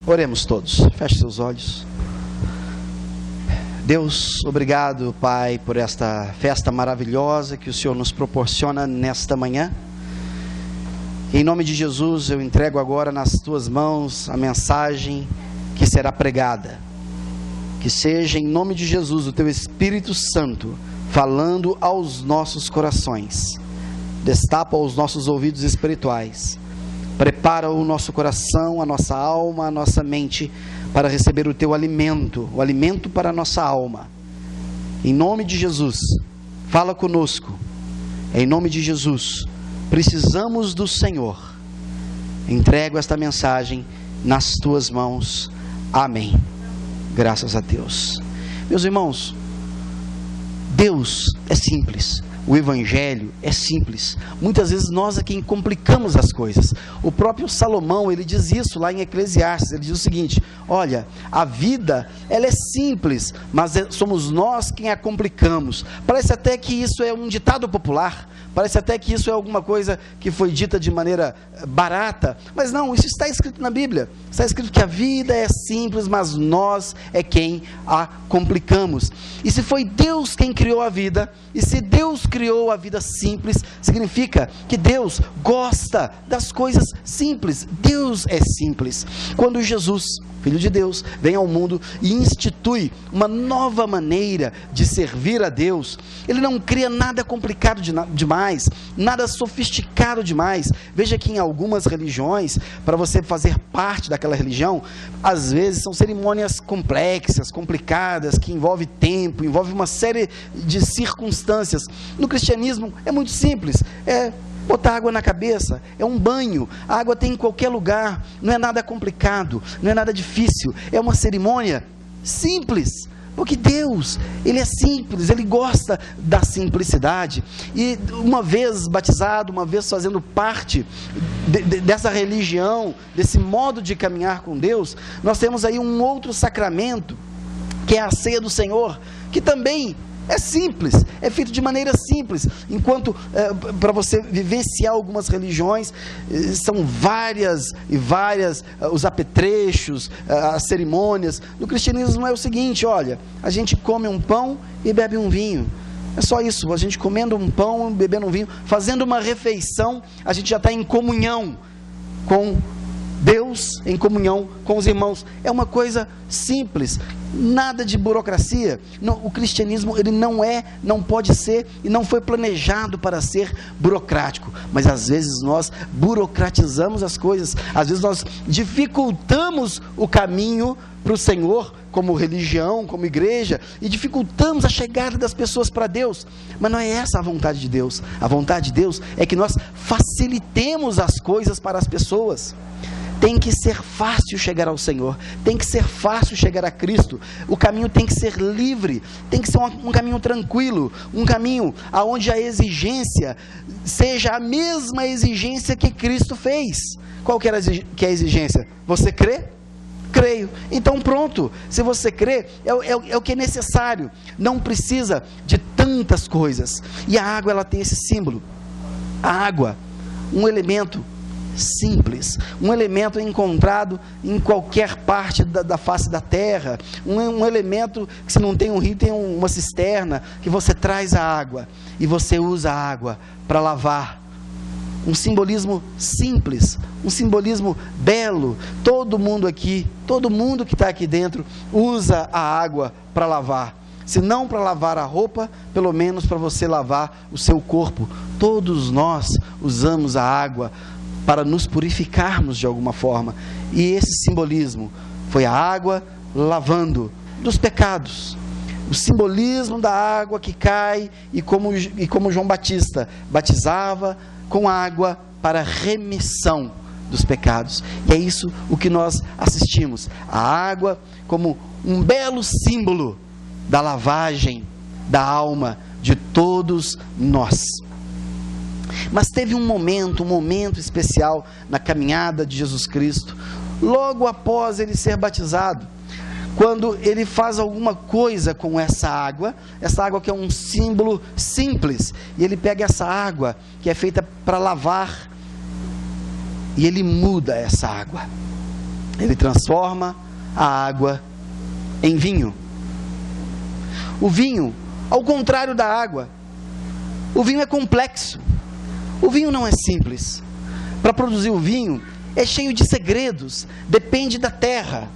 Oremos todos, feche seus olhos. Deus, obrigado, Pai, por esta festa maravilhosa que o Senhor nos proporciona nesta manhã. Em nome de Jesus, eu entrego agora nas Tuas mãos a mensagem que será pregada. Que seja em nome de Jesus o Teu Espírito Santo falando aos nossos corações. Destapa os nossos ouvidos espirituais. Prepara o nosso coração, a nossa alma, a nossa mente para receber o Teu alimento, o alimento para a nossa alma. Em nome de Jesus, fala conosco. Em nome de Jesus, precisamos do Senhor. Entrego esta mensagem nas Tuas mãos. Amém. Graças a Deus. Meus irmãos, Deus é simples. O Evangelho é simples. Muitas vezes nós é quem complicamos as coisas. O próprio Salomão, ele diz isso lá em Eclesiastes. Ele diz o seguinte: olha, a vida, ela é simples, mas somos nós quem a complicamos. Parece até que isso é um ditado popular. Parece até que isso é alguma coisa que foi dita de maneira barata. Mas não, isso está escrito na Bíblia. Está escrito que a vida é simples, mas nós é quem a complicamos. E se foi Deus quem criou a vida, e se Deus criou a vida simples, significa que Deus gosta das coisas simples. Deus é simples. Quando Jesus, Filho de Deus, vem ao mundo e institui uma nova maneira de servir a Deus, Ele não cria nada complicado demais, nada sofisticado demais. Veja que em algumas religiões, para você fazer parte daquela religião, às vezes são cerimônias complexas, complicadas, que envolvem tempo, envolve uma série de circunstâncias. No cristianismo é muito simples, é botar água na cabeça, é um banho, a água tem em qualquer lugar, não é nada complicado, não é nada difícil, é uma cerimônia simples, porque Deus, Ele é simples, Ele gosta da simplicidade. E uma vez batizado, uma vez fazendo parte dessa religião, desse modo de caminhar com Deus, nós temos aí um outro sacramento, que é a ceia do Senhor, que também é simples, é feito de maneira simples. Enquanto para você vivenciar algumas religiões, são várias e várias os apetrechos, as cerimônias. No cristianismo é o seguinte: olha, a gente come um pão e bebe um vinho. É só isso, a gente comendo um pão, bebendo um vinho, fazendo uma refeição, a gente já está em comunhão com Deus, em comunhão com os irmãos. É uma coisa simples, nada de burocracia. Não, o cristianismo, ele não pode ser e não foi planejado para ser burocrático. Mas às vezes nós burocratizamos as coisas, às vezes nós dificultamos o caminho para o Senhor, como religião, como igreja, e dificultamos a chegada das pessoas para Deus. Mas não é essa a vontade de Deus. A vontade de Deus é que nós facilitemos as coisas para as pessoas. Tem que ser fácil chegar ao Senhor, tem que ser fácil chegar a Cristo. O caminho tem que ser livre, tem que ser um caminho tranquilo, um caminho onde a exigência seja a mesma exigência que Cristo fez. Qual que era a exigência? Você crê? Creio. Então pronto, se você crê, é o que é necessário, não precisa de tantas coisas. E a água, ela tem esse símbolo. A água, um elemento simples, um elemento encontrado em qualquer parte da face da terra, um elemento que, se não tem um rio, tem uma cisterna, que você traz a água e você usa a água para lavar. Um simbolismo simples, um simbolismo belo. Todo mundo aqui, todo mundo que está aqui dentro usa a água para lavar. Se não para lavar a roupa, pelo menos para você lavar o seu corpo. Todos nós usamos a água para nos purificarmos de alguma forma. E esse simbolismo foi a água lavando dos pecados. O simbolismo da água que cai, e como João Batista batizava com água para remissão dos pecados. E é isso o que nós assistimos. A água como um belo símbolo da lavagem da alma de todos nós. Mas teve um momento especial na caminhada de Jesus Cristo, logo após ele ser batizado, quando ele faz alguma coisa com essa água que é um símbolo simples, e ele pega essa água que é feita para lavar, e ele muda essa água. Ele transforma a água em vinho. O vinho, ao contrário da água, o vinho é complexo. O vinho não é simples. Para produzir o vinho, é cheio de segredos. Depende da terra,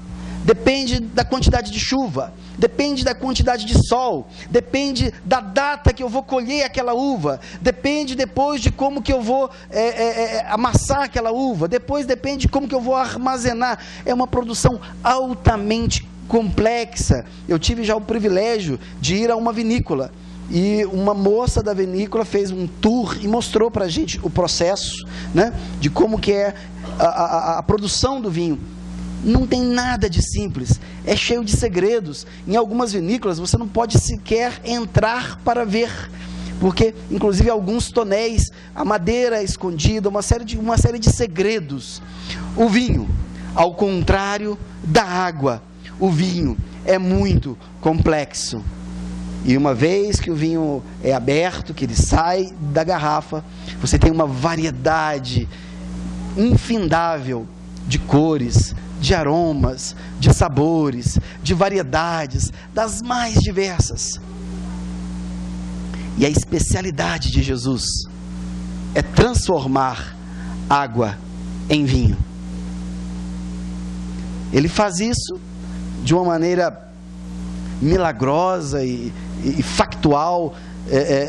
depende da quantidade de chuva, depende da quantidade de sol, depende da data que eu vou colher aquela uva, depende depois de como que eu vou amassar aquela uva, depois depende de como que eu vou armazenar. É uma produção altamente complexa. Eu tive já o privilégio de ir a uma vinícola, e uma moça da vinícola fez um tour e mostrou para a gente o processo, né, de como que é a produção do vinho. Não tem nada de simples, é cheio de segredos. Em algumas vinícolas você não pode sequer entrar para ver, porque inclusive alguns tonéis, a madeira é escondida, uma série de segredos. O vinho, ao contrário da água, o vinho é muito complexo. E uma vez que o vinho é aberto, que ele sai da garrafa, você tem uma variedade infindável de cores, de aromas, de sabores, de variedades, das mais diversas. E a especialidade de Jesus é transformar água em vinho. Ele faz isso de uma maneira milagrosa e factual,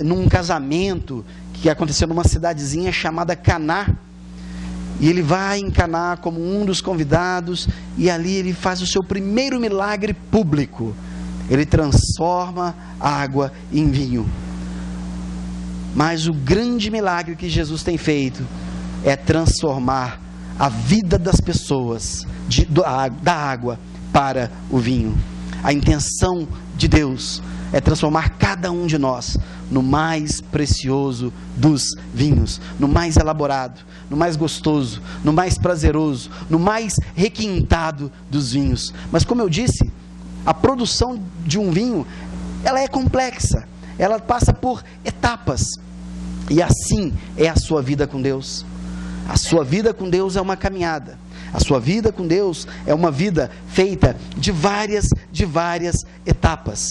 num casamento que aconteceu numa cidadezinha chamada Caná. E ele vai em Caná como um dos convidados, e ali ele faz o seu primeiro milagre público. Ele transforma água em vinho. Mas o grande milagre que Jesus tem feito é transformar a vida das pessoas da água para o vinho. A intenção de Deus é transformar cada um de nós no mais precioso dos vinhos, no mais elaborado, no mais gostoso, no mais prazeroso, no mais requintado dos vinhos. Mas como eu disse, a produção de um vinho, ela é complexa, ela passa por etapas, e assim é a sua vida com Deus. A sua vida com Deus é uma caminhada. A sua vida com Deus é uma vida feita de várias etapas.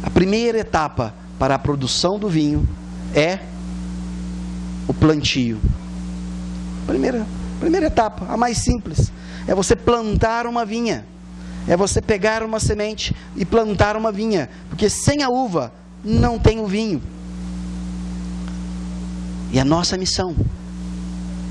A primeira etapa para a produção do vinho é o plantio. Primeira etapa, a mais simples, é você plantar uma vinha. É você pegar uma semente e plantar uma vinha, porque sem a uva não tem o vinho. E a nossa missão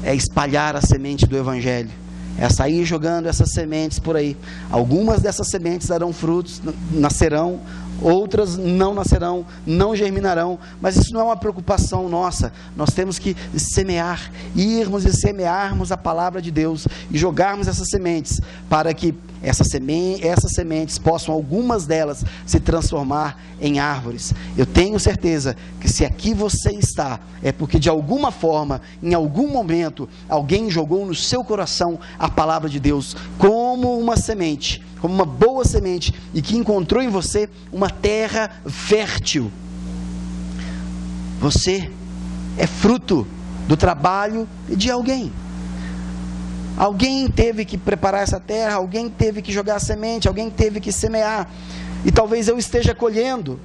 é espalhar a semente do Evangelho, é sair jogando essas sementes por aí. Algumas dessas sementes darão frutos, nascerão, outras não nascerão, não germinarão, mas isso não é uma preocupação nossa. Nós temos que semear, irmos e semearmos a palavra de Deus e jogarmos essas sementes, para que essas sementes possam, algumas delas, se transformar em árvores. Eu tenho certeza que se aqui você está, é porque de alguma forma, em algum momento, alguém jogou no seu coração a palavra de Deus como uma semente, como uma boa semente, e que encontrou em você uma terra fértil. Você é fruto do trabalho de alguém. Alguém teve que preparar essa terra, alguém teve que jogar a semente, alguém teve que semear, e talvez eu esteja colhendo.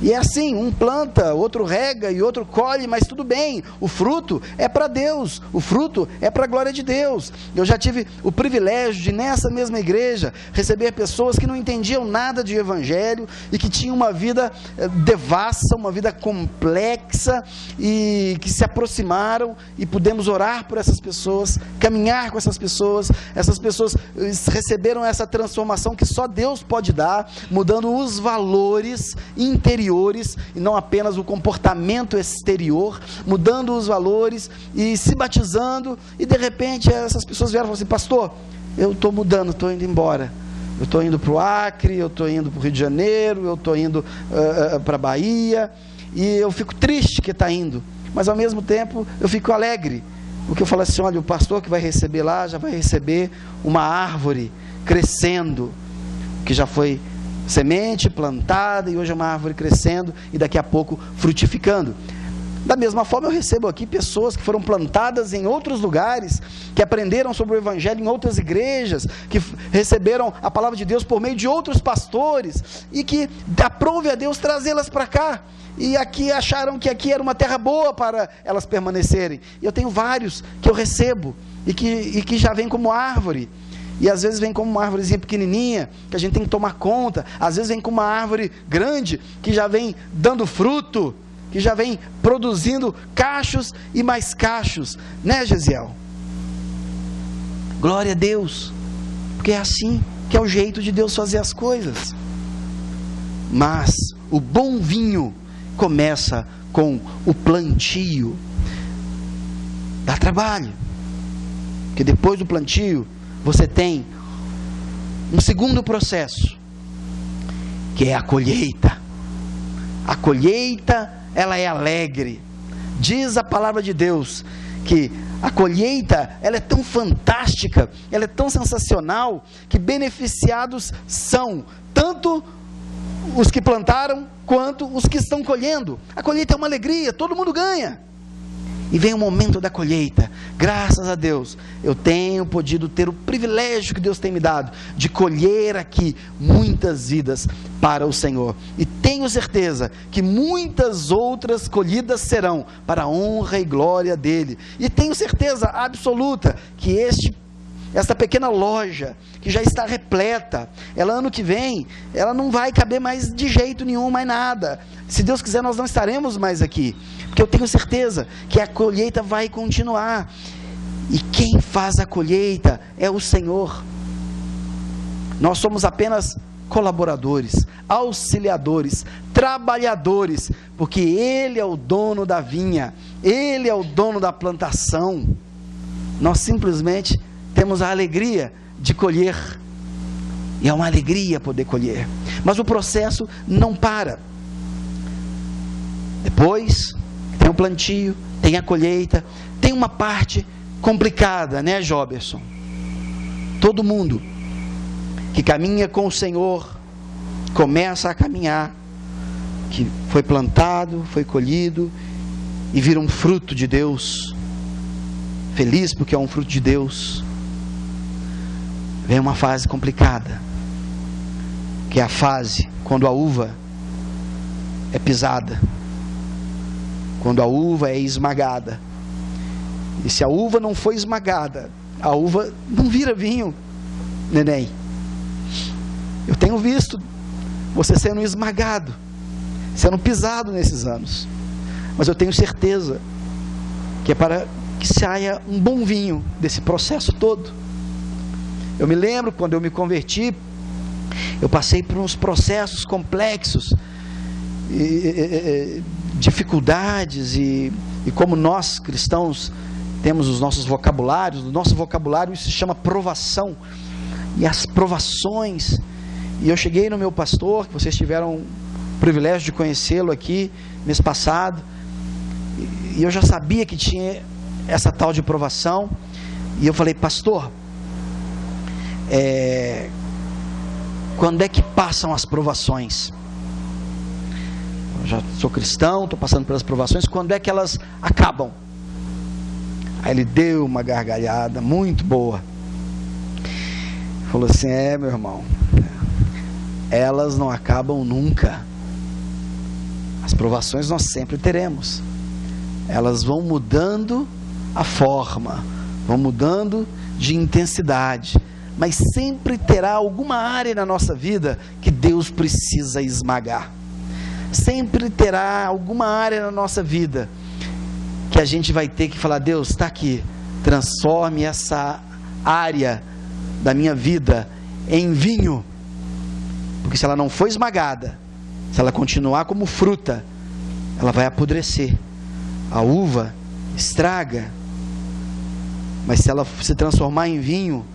E é assim, um planta, outro rega e outro colhe, mas tudo bem, o fruto é para Deus, o fruto é para a glória de Deus. Eu já tive o privilégio de, nessa mesma igreja, receber pessoas que não entendiam nada de evangelho e que tinham uma vida devassa, uma vida complexa, e que se aproximaram, e pudemos orar por essas pessoas, caminhar com essas pessoas receberam essa transformação que só Deus pode dar, mudando os valores interiores, e não apenas o comportamento exterior, mudando os valores e se batizando. E de repente essas pessoas vieram e falaram assim: pastor, eu estou mudando, estou indo embora, eu estou indo para o Acre, eu estou indo para o Rio de Janeiro, eu estou indo para a Bahia, e eu fico triste que está indo, mas ao mesmo tempo eu fico alegre, porque eu falo assim: olha, o pastor que vai receber lá já vai receber uma árvore crescendo, que já foi semente plantada e hoje é uma árvore crescendo e daqui a pouco frutificando. Da mesma forma, eu recebo aqui pessoas que foram plantadas em outros lugares, que aprenderam sobre o Evangelho em outras igrejas, que receberam a palavra de Deus por meio de outros pastores, e que aprove a Deus trazê-las para cá, e aqui acharam que aqui era uma terra boa para elas permanecerem. E eu tenho vários que eu recebo, e que já vêm como árvore, e às vezes vem como uma árvorezinha pequenininha, que a gente tem que tomar conta, às vezes vem como uma árvore grande, que já vem dando fruto, que já vem produzindo cachos e mais cachos, né, Gesiel? Glória a Deus, porque é assim que é o jeito de Deus fazer as coisas. Mas o bom vinho começa com o plantio. Dá trabalho, porque depois do plantio você tem um segundo processo, que é a colheita. A colheita, ela é alegre. Diz a palavra de Deus que a colheita, ela é tão fantástica, ela é tão sensacional, que beneficiados são tanto os que plantaram quanto os que estão colhendo. A colheita é uma alegria, todo mundo ganha. E vem o momento da colheita. Graças a Deus, eu tenho podido ter o privilégio que Deus tem me dado de colher aqui muitas vidas para o Senhor. E tenho certeza que muitas outras colhidas serão para a honra e glória dEle. E tenho certeza absoluta que esta pequena loja, que já está repleta, ela ano que vem, ela não vai caber mais de jeito nenhum, mais nada. Se Deus quiser, nós não estaremos mais aqui, porque eu tenho certeza que a colheita vai continuar, e quem faz a colheita é o Senhor. Nós somos apenas colaboradores, auxiliadores, trabalhadores, porque Ele é o dono da vinha, Ele é o dono da plantação. Nós simplesmente temos a alegria de colher, e é uma alegria poder colher, mas o processo não para. Depois tem o plantio, tem a colheita, tem uma parte complicada, né, Joberson? Todo mundo que caminha com o Senhor começa a caminhar, que foi plantado, foi colhido e vira um fruto de Deus, feliz porque é um fruto de Deus. Vem uma fase complicada, que é a fase quando a uva é pisada, quando a uva é esmagada. E se a uva não foi esmagada, a uva não vira vinho, neném. Eu tenho visto você sendo esmagado, sendo pisado nesses anos, mas eu tenho certeza que é para que saia um bom vinho desse processo todo. Eu me lembro quando eu me converti, eu passei por uns processos complexos, dificuldades, e como nós cristãos temos os nossos vocabulários, o nosso vocabulário se chama provação, e as provações, e eu cheguei no meu pastor, que vocês tiveram o privilégio de conhecê-lo aqui mês passado, e eu já sabia que tinha essa tal de provação, e eu falei: pastor, quando é que passam as provações? Eu já sou cristão, estou passando pelas provações, quando é que elas acabam? Aí ele deu uma gargalhada muito boa, falou assim: meu irmão, elas não acabam nunca. As provações nós sempre teremos, elas vão mudando a forma, vão mudando de intensidade, mas sempre terá alguma área na nossa vida que Deus precisa esmagar. Sempre terá alguma área na nossa vida que a gente vai ter que falar: Deus, está aqui, transforme essa área da minha vida em vinho, porque se ela não for esmagada, se ela continuar como fruta, ela vai apodrecer, a uva estraga, mas se ela se transformar em vinho,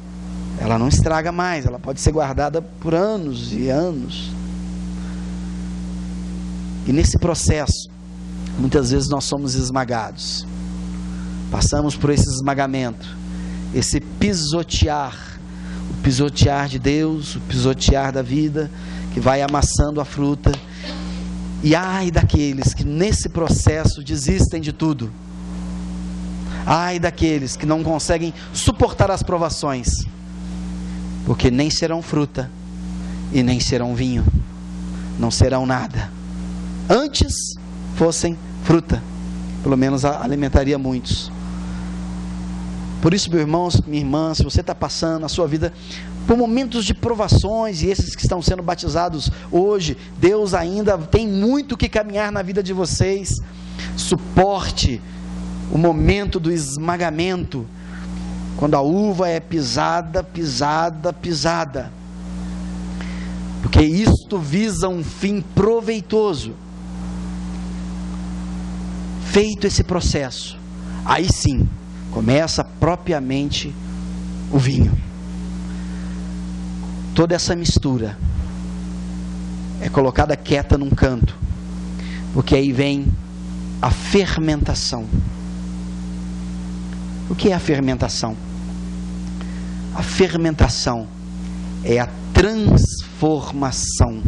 ela não estraga mais, ela pode ser guardada por anos e anos. E nesse processo, muitas vezes nós somos esmagados, passamos por esse esmagamento, esse pisotear, o pisotear de Deus, o pisotear da vida, que vai amassando a fruta, E ai daqueles que nesse processo desistem de tudo. Ai daqueles que não conseguem suportar as provações, porque nem serão fruta e nem serão vinho, não serão nada. Antes fossem fruta, pelo menos alimentaria muitos. Por isso, meu irmão, minha irmã, se você está passando a sua vida por momentos de provações, e esses que estão sendo batizados hoje, Deus ainda tem muito que caminhar na vida de vocês. Suporte o momento do esmagamento, quando a uva é pisada, porque isto visa um fim proveitoso. Feito esse processo, aí sim começa propriamente o vinho. Toda essa mistura é colocada quieta num canto, porque aí vem a fermentação. O que é a fermentação? A fermentação é a transformação.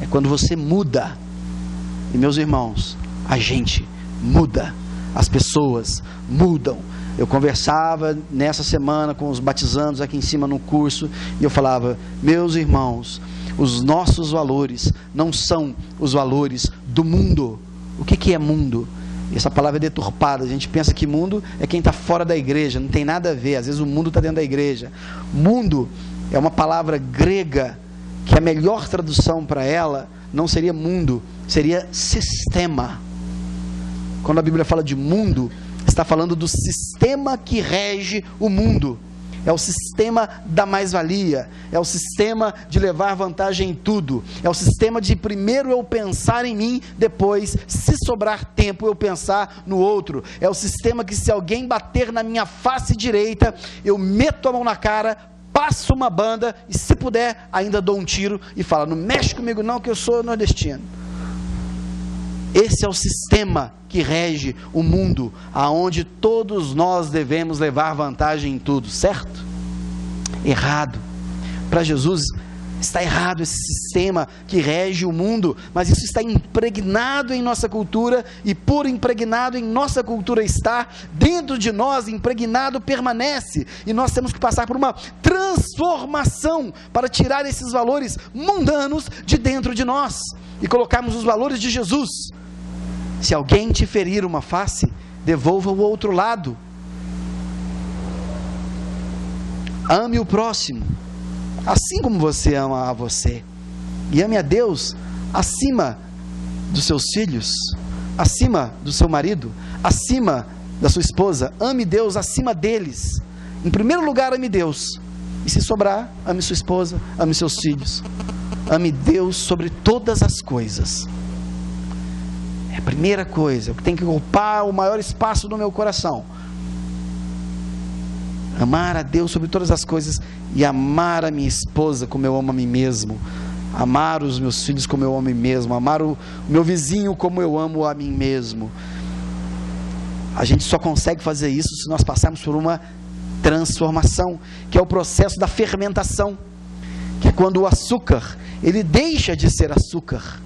É quando você muda. E meus irmãos, a gente muda, as pessoas mudam. Eu conversava nessa semana com os batizandos aqui em cima no curso, e eu falava: meus irmãos, os nossos valores não são os valores do mundo. O que é mundo? Essa palavra é deturpada. A gente pensa que mundo é quem está fora da igreja. Não tem nada a ver. Às vezes o mundo está dentro da igreja. Mundo é uma palavra grega que a melhor tradução para ela não seria mundo, seria sistema. Quando a Bíblia fala de mundo, está falando do sistema que rege o mundo. É o sistema da mais-valia, é o sistema de levar vantagem em tudo, é o sistema de primeiro eu pensar em mim, depois, se sobrar tempo, eu pensar no outro. É o sistema que, se alguém bater na minha face direita, eu meto a mão na cara, passo uma banda e, se puder, ainda dou um tiro e falo: não mexe comigo não, que eu sou nordestino. Esse é o sistema que rege o mundo, aonde todos nós devemos levar vantagem em tudo, certo? Errado. Para Jesus está errado esse sistema que rege o mundo, mas isso está impregnado em nossa cultura, e por impregnado em nossa cultura estar, dentro de nós, impregnado permanece, e nós temos que passar por uma transformação para tirar esses valores mundanos de dentro de nós e colocarmos os valores de Jesus. Se alguém te ferir uma face, devolva o outro lado. Ame o próximo assim como você ama a você, e ame a Deus acima dos seus filhos, acima do seu marido, acima da sua esposa. Ame Deus acima deles. Em primeiro lugar, ame Deus, e se sobrar, ame sua esposa, ame seus filhos. Ame Deus sobre todas as coisas. É a primeira coisa, o que tem que ocupar o maior espaço no meu coração. Amar a Deus sobre todas as coisas, e amar a minha esposa como eu amo a mim mesmo, amar os meus filhos como eu amo a mim mesmo, amar o meu vizinho como eu amo a mim mesmo. A gente só consegue fazer isso se nós passarmos por uma transformação, que é o processo da fermentação, que é quando o açúcar, ele deixa de ser açúcar.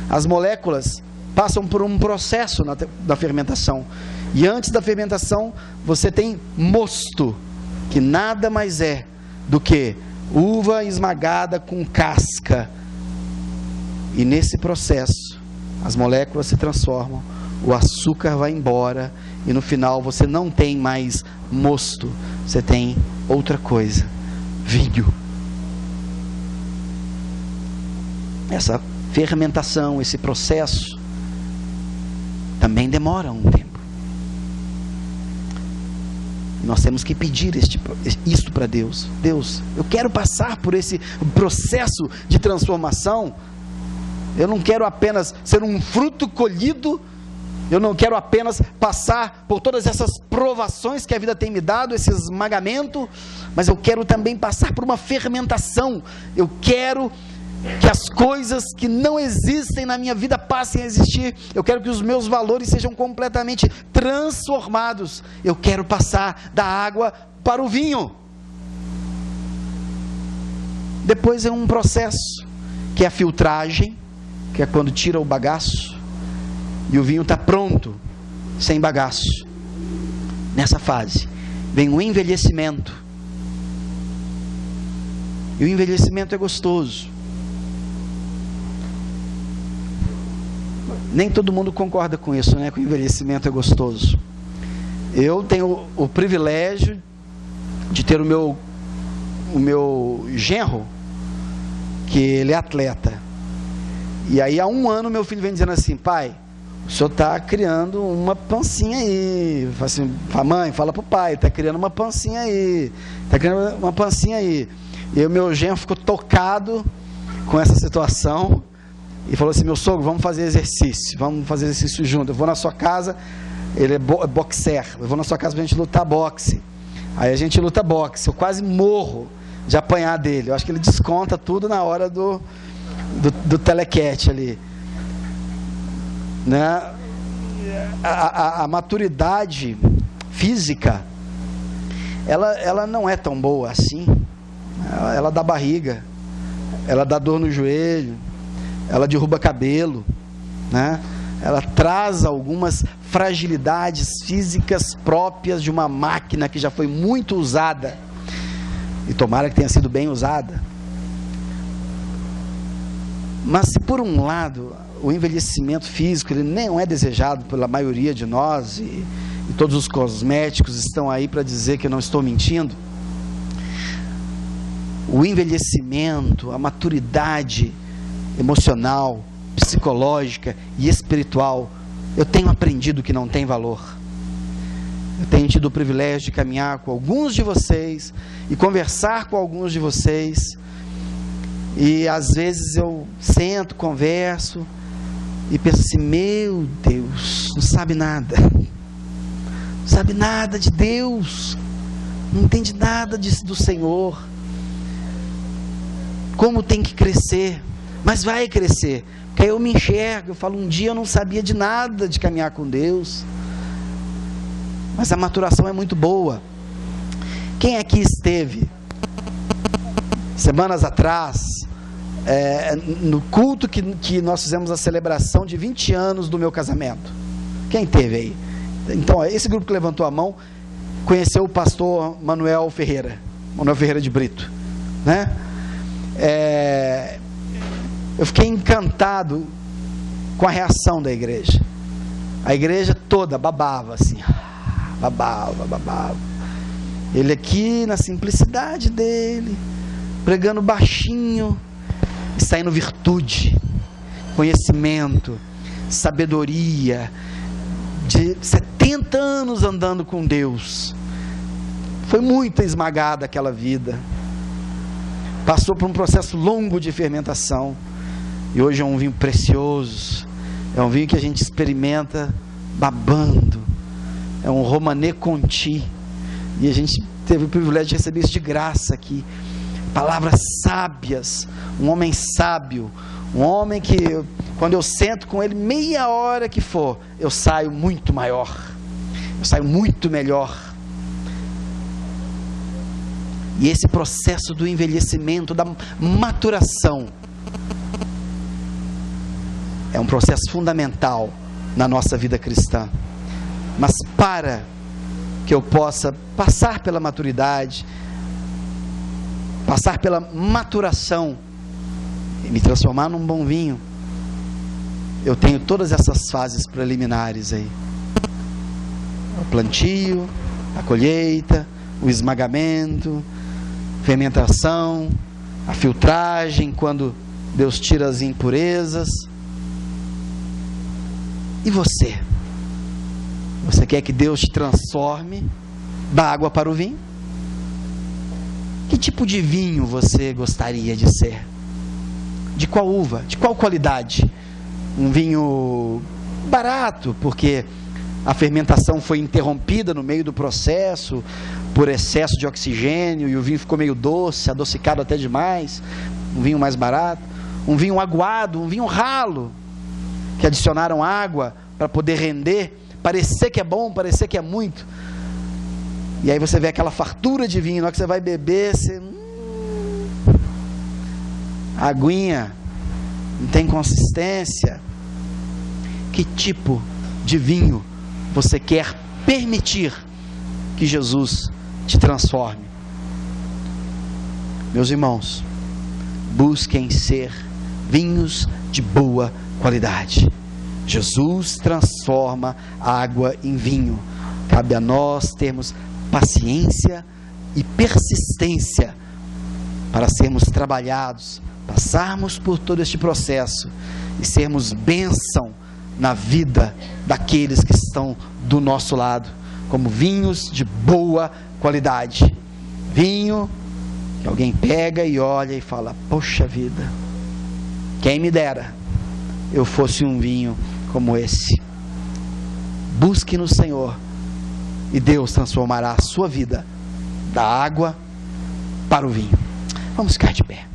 As moléculas passam por um processo da fermentação, e antes da fermentação você tem mosto, que nada mais é do que uva esmagada com casca, e nesse processo as moléculas se transformam, o açúcar vai embora, e no final você não tem mais mosto, você tem outra coisa, vinho. Essa fermentação, esse processo também demora um tempo. Nós temos que pedir isto para Deus. Deus, eu quero passar por esse processo de transformação. Eu não quero apenas ser um fruto colhido, eu não quero apenas passar por todas essas provações que a vida tem me dado, esse esmagamento, mas eu quero também passar por uma fermentação. Eu quero que as coisas que não existem na minha vida passem a existir. Eu quero que os meus valores sejam completamente transformados. Eu quero passar da água para o vinho. Depois é um processo, que é a filtragem, que é quando tira o bagaço e o vinho está pronto, sem bagaço. Nessa fase vem o envelhecimento, e o envelhecimento é gostoso. Nem todo mundo concorda com isso, né? Que o envelhecimento é gostoso. Eu tenho o privilégio de ter o meu genro, que ele é atleta. E aí há um ano meu filho vem dizendo assim: pai, o senhor está criando uma pancinha aí. Fala assim, mãe, fala pro pai, está criando uma pancinha aí. Está criando uma pancinha aí. E o meu genro ficou tocado com essa situação e falou assim: meu sogro, vamos fazer exercício junto. Eu vou na sua casa, ele é boxer, eu vou na sua casa pra gente lutar boxe. Aí a gente luta boxe, eu quase morro de apanhar dele. Eu acho que ele desconta tudo na hora do telequete ali, né? A maturidade física, ela não é tão boa assim. Ela dá barriga, ela dá dor no joelho, ela derruba cabelo, né? Ela traz algumas fragilidades físicas próprias de uma máquina que já foi muito usada, e tomara que tenha sido bem usada. Mas se por um lado o envelhecimento físico ele não é desejado pela maioria de nós, e todos os cosméticos estão aí para dizer que eu não estou mentindo, o envelhecimento, a maturidade emocional, psicológica e espiritual, eu tenho aprendido que não tem valor. Eu tenho tido o privilégio de caminhar com alguns de vocês e conversar com alguns de vocês, e às vezes eu sento, converso e penso assim: meu Deus, não sabe nada, não sabe nada de Deus, não entende nada do Senhor, como tem que crescer. Mas vai crescer, porque aí eu me enxergo, eu falo: um dia eu não sabia de nada de caminhar com Deus. Mas a maturação é muito boa. Quem aqui esteve semanas atrás no culto que nós fizemos a celebração de 20 anos do meu casamento? Quem teve aí? Então, esse grupo que levantou a mão conheceu o pastor Manuel Ferreira de Brito, né? Eu fiquei encantado com a reação da igreja. A igreja toda babava assim, babava. Ele aqui na simplicidade dele, pregando baixinho, e saindo virtude, conhecimento, sabedoria, de 70 anos andando com Deus. Foi muito esmagada aquela vida, passou por um processo longo de fermentação, e hoje é um vinho precioso, é um vinho que a gente experimenta babando, é um Romanée Conti, e a gente teve o privilégio de receber isso de graça aqui. Palavras sábias, um homem sábio, um homem que quando eu sento com ele, meia hora que for, eu saio muito maior, eu saio muito melhor. E esse processo do envelhecimento, da maturação, é um processo fundamental na nossa vida cristã. Mas para que eu possa passar pela maturidade, passar pela maturação e me transformar num bom vinho, eu tenho todas essas fases preliminares aí: o plantio, a colheita, o esmagamento, fermentação, a filtragem, quando Deus tira as impurezas. E você? Você quer que Deus te transforme da água para o vinho? Que tipo de vinho você gostaria de ser? De qual uva? De qual qualidade? Um vinho barato, porque a fermentação foi interrompida no meio do processo por excesso de oxigênio e o vinho ficou meio doce, adocicado até demais. Um vinho mais barato. Um vinho aguado, um vinho ralo, que adicionaram água para poder render, parecer que é bom, parecer que é muito. E aí você vê aquela fartura de vinho, na hora que você vai beber, você... aguinha, não tem consistência. Que tipo de vinho você quer permitir que Jesus te transforme? Meus irmãos, busquem ser vinhos de boa qualidade. Jesus transforma água em vinho. Cabe a nós termos paciência e persistência para sermos trabalhados, passarmos por todo este processo e sermos bênção na vida daqueles que estão do nosso lado, como vinhos de boa qualidade. Vinho que alguém pega e olha e fala: poxa vida, quem me dera eu fosse um vinho como esse. Busque no Senhor e Deus transformará a sua vida da água para o vinho. Vamos ficar de pé.